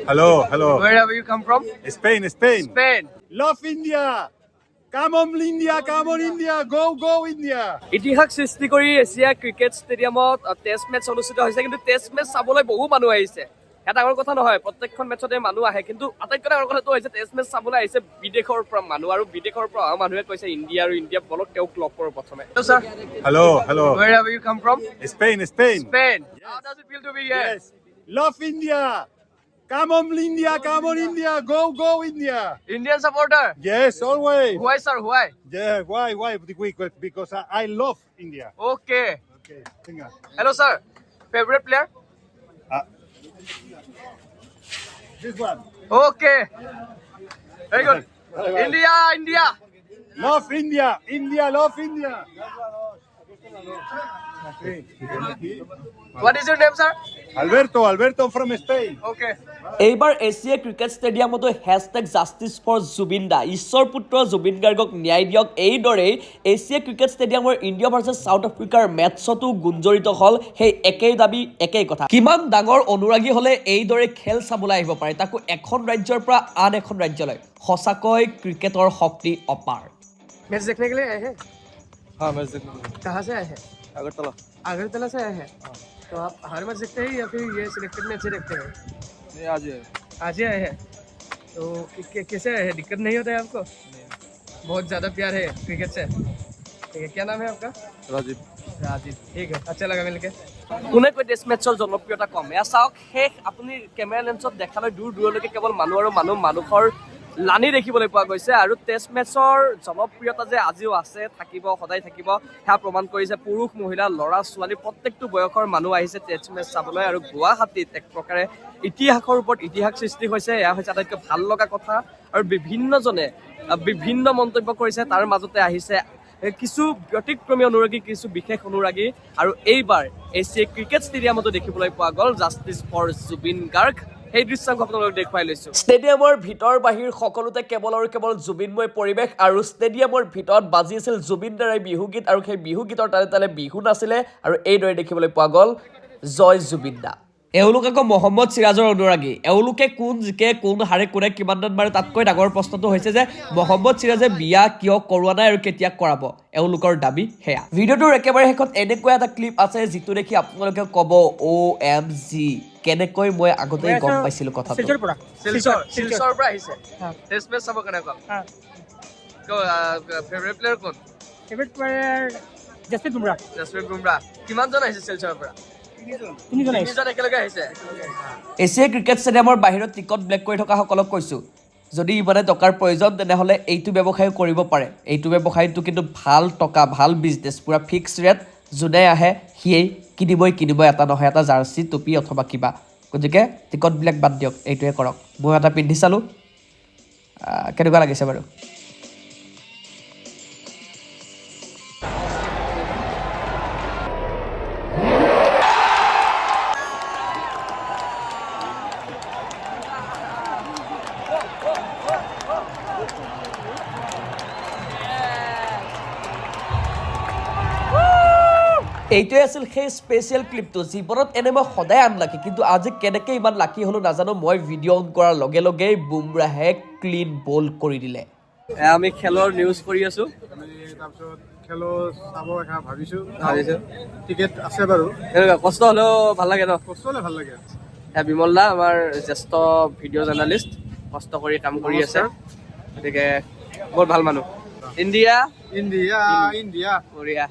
Hello, hello. Wherever you come from? Spain, Spain. Spain. Love India. Come on, India. Come on, India. Go, go, India. ইতিহাস সৃষ্টি কৰি Asia cricket ষ্টেডিয়ামত test match অনুষ্ঠিত হৈছে কিন্তু test match চাবলৈ বহু মানুহ আহিছে এটা ডাঙৰ কথা নহয় প্ৰত্যেকখন মেচতে মানুহ আহে কিন্তু আটাইতকৈ ডাঙৰ কথাটো হৈছে টেষ্ট মেচ চাবলৈ আহিছে বিদেশৰ পৰা মানুহ আৰু বিদেশৰ পৰা অহা মানুহে কৈছে ইণ্ডিয়া আৰু ইণ্ডিয়া বলক তেওঁক লগ কৰোঁ প্ৰথমে Hello sir. Hello, hello. Wherever you come from? Spain, Spain. Spain. How does it feel to be here? Yes. Love India. Come on, India. Come on, India. Go, go, India. Indian supporter? Yes, always. Why sir? Why? Yeah, why? Because I love India. Okay. Okay, singer. Hello sir. Favorite player? This one. Okay. Very good. India, India. Love India. India, love India. What is your name sir? Alberto from Spain. Okay. এইবাৰ Asia cricket ষ্টেডিয়ামতো #justice for Zubeen Da ঈশ্বৰ পুত্ৰ জুবিন গাৰ্গক ন্যায় দিয়ক এইদৰেই Asia cricket ষ্টেডিয়ামৰ India versus South আফ্ৰিকাৰ মেটছতো গুঞ্জৰিত হ'ল সেই একেই দাবী একেই কথা কিমান ডাঙৰ অনুৰাগী হ'লে এইদৰে খেল চাবলৈ আহিব পাৰে তাকো এখন ৰাজ্যৰ পৰা আন এখন ৰাজ্যলৈ সঁচাকৈ ক্ৰিকেটৰ শক্তি অপাৰ मैच देखने के लिए आए हैं हाँ मैच देखने के लिए कहाँ से आए हैं अगरतला अगरतला से आए हैं तो आप हर मैच देखते हैं या फिर ये सिलेक्टेड मैच ही देखते हैं नहीं आज है आज ही आए हैं तो कैसे आए हैं दिक्कत नहीं होता है आपको बहुत ज़्यादा प्यार है क्रिकेट से ठीक है क्या नाम है आपका राजीव राजीव ठीक है अच्छा लगा मिलके কোনে কৈ টেষ্ট মেচৰ জনপ্ৰিয়তা কম এয়া চাওক শেষ আপুনি কেমেৰা লেন্সত দেখালৈ দূৰ দূৰলৈকে কেৱল মানুহ আৰু মানুহৰ লানি দেখিবলৈ পোৱা গৈছে আৰু টেষ্ট মেচৰ জনপ্ৰিয়তা যে আজিও আছে থাকিব সদায় থাকিব সেয়া প্ৰমাণ কৰিছে পুৰুষ মহিলা ল'ৰা ছোৱালী প্ৰত্যেকটো বয়সৰ মানুহ আহিছে টেষ্ট মেচ চাবলৈ আৰু গুৱাহাটীত এক প্ৰকাৰে ইতিহাসৰ ওপৰত ইতিহাস সৃষ্টি হৈছে এয়া হৈছে আটাইতকৈ ভাল লগা কথা আৰু বিভিন্নজনে বিভিন্ন মন্তব্য কৰিছে তাৰ মাজতে আহিছে কিছু ব্যতিক্ৰমী অনুৰাগী কিছু বিশেষ অনুৰাগী আৰু এইবাৰ এছিয়া ক্ৰিকেট ষ্টেডিয়ামতো দেখিবলৈ পোৱা গ'ল জাষ্টিছ ফৰ জুবিন গাৰ্গ এই দৃশ্যাংশ আপোনালোকক দেখুৱাই লৈছো ষ্টেডিয়ামৰ ভিতৰ বাহিৰ সকলোতে কেৱল আৰু কেৱল জুবিনময় পৰিৱেশ আৰু ষ্টেডিয়ামৰ ভিতৰত বাজি আছিল জুবিন দাৰ বিহু গীত আৰু সেই বিহু গীতৰ তালে তালে বিহু নাছিলে আৰু এইদৰে দেখিবলৈ পোৱা গ'ল জয় জুবিন দা এওঁলোক আকৌ মহম্মদ চিৰাজৰ অনুৰাগী এওঁলোকে কোন জিকে কোন হাৰে কোনে কিমান ৰান মাৰে তাতকৈ ডাঙৰ প্ৰশ্নটো হৈছে যে মহম্মদ চিৰাজে বিয়া কিয় কৰোৱা নাই আৰু কেতিয়া কৰাব এওঁলোকৰ দাবী সেয়া ভিডিঅ'টোৰ একেবাৰে শেষত এনেকুৱা এটা ক্লিপ আছে যিটো দেখি আপোনালোকে ক'ব OMG কেনেকৈ মই আগতেই গম পাইছিলোঁ কথাটো শিলচৰ পৰা আহিছে টেষ্ট মেচ চাব কেনেকুৱা ফেভাৰিট প্লেয়াৰ কোন फेवरेट प्लेयर जसप्रीत বুমৰাহ কিমানজন আহিছে শিলচৰৰ পৰা তিনিজন একেলগে আহিছে এছিয়া ক্ৰিকেট ষ্টেডিয়ামৰ বাহিৰত টিকট ব্লেক কৰি থকা সকলক কৈছোঁ যদি ইমানে টকাৰ প্ৰয়োজন তেনেহ'লে এইটো ব্যৱসায় কৰিব পাৰে এইটো ব্যৱসায়টো কিন্তু ভাল টকা ভাল বিজনেছ পুৰা ফিক্স ৰেট যোনে আহে সিয়েই কিনিবই এটা নহয় এটা জাৰ্চি টুপি অথবা কিবা গতিকে টিকট ব্লেক বাদ দিয়ক এইটোৱে কৰক মই এটা পিন্ধি চালোঁ কেনেকুৱা লাগিছে বাৰু এইটোৱে আছিল সেই স্পেচিয়েল ক্লিপটো জীৱনত এনে মই সদায় আনলাকি কিন্তু আজি কেনেকৈ ইমান লাকি হ'লো নাজানো মই ভিডিঅ' অন কৰাৰ লগে লগেই বুমৰাহে ক্লিন বল কৰি দিলে আমি খেলৰ নিউজ কৰি আছো আমি তাৰপিছত খেলো চাব ভাবিছোঁ টিকেট আছে বাৰু এনেকুৱা কষ্ট হ'লেও ভাল লাগে ন কষ্ট হ'লে ভাল লাগে বিমল দা আমাৰ জ্যেষ্ঠ ভিডিঅ' জাৰ্ণালিষ্ট কষ্ট কৰি কাম কৰি আছে গতিকে বহুত ভাল মানুহ ইণ্ডিয়া ইণ্ডিয়া ইণ্ডিয়া কোৰিয়া